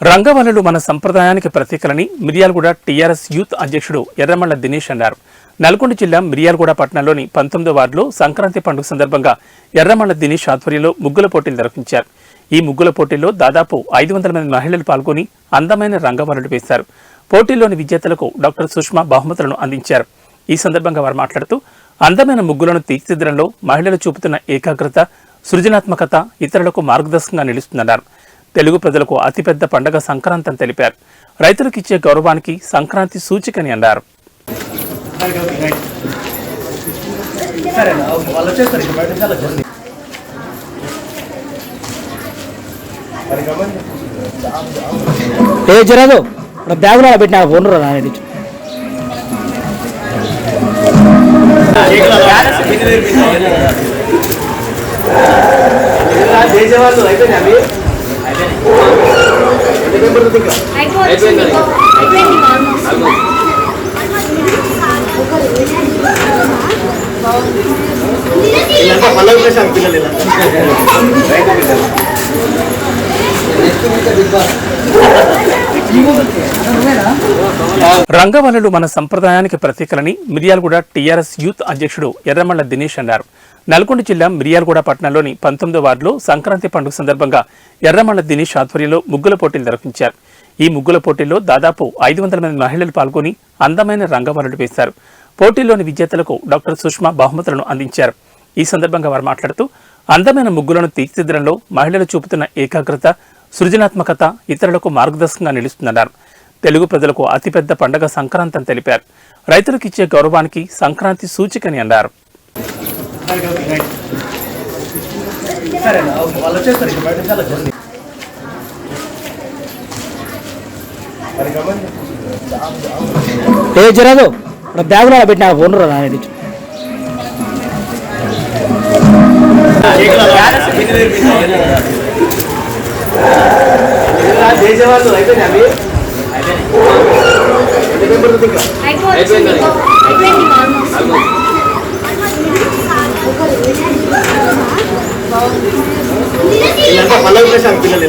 రంగవల్లులు మన సంప్రదాయానికి ప్రతీకలని మిర్యాలగూడ టీఆర్ఎస్ యూత్ అధ్యక్షుడు ఎర్రమల్ల దినేష్ అన్నారు. నల్గొండ జిల్లా మిర్యాలగూడ పట్టణంలోని 19వ వార్డులో సంక్రాంతి పండుగ సందర్భంగా ఎర్రమల్ల దినేష్ ఆధ్వర్యంలో ముగ్గుల పోటీలు నిర్వహించారు. ఈ ముగ్గుల పోటీల్లో దాదాపు 500 మంది మహిళలు పాల్గొని అందమైన రంగవల్లులు వేశారు. పోటీల్లోని విజేతలకు డాక్టర్ సుష్మా బహుమతులను అందించారు. ఈ సందర్భంగా వారు మాట్లాడుతూ అందమైన ముగ్గులను తీర్చిదిద్దడంలో మహిళలు చూపుతున్న ఏకాగ్రత, సృజనాత్మకత ఇతరులకు మార్గదర్శకంగా నిలుస్తుందన్నారు. తెలుగు ప్రజలకు అతిపెద్ద పండుగ సంక్రాంతి అని తెలిపారు. రైతులకు ఇచ్చే గౌరవానికి సంక్రాంతి సూచికని అన్నారు. జరదు బ్యాగులో పెట్టిన ఫోన్ రంగవల్లులు మన సంప్రదాయానికి ప్రతీకలని మిర్యాలగూడ టీఆర్ఎస్ యూత్ అధ్యక్షుడు ఎర్రమల్ల దినేష్ అన్నారు. నల్గొండ జిల్లా మిర్యాలగూడ పట్టణంలోని 19వ వార్డులో సంక్రాంతి పండుగ సందర్భంగా ఎర్రమల్ల దినేష్ ఆధ్వర్యంలో ముగ్గుల పోటీలు నిర్వహించారు. ఈ ముగ్గుల పోటీల్లో దాదాపు 500 మంది మహిళలు పాల్గొని అందమైన రంగవల్లులు వేశారు. పోటీల్లోని విజేతలకు డాక్టర్ సుష్మా బహుమతులను అందించారు. ఈ సందర్భంగా వారు మాట్లాడుతూ అందమైన ముగ్గులను తీర్చిదిద్దడంలో మహిళలు చూపుతున్న ఏకాగ్రత, సృజనాత్మకత ఇతరులకు మార్గదర్శకంగా నిలుస్తుందన్నారు. తెలుగు ప్రజలకు అతిపెద్ద పండుగ సంక్రాంతి అని తెలిపారు. రైతులకు ఇచ్చే గౌరవానికి సంక్రాంతి సూచికని అన్నారు. జరదు బ్యాగులో పెట్టిన ఫోన్ పిల్లలు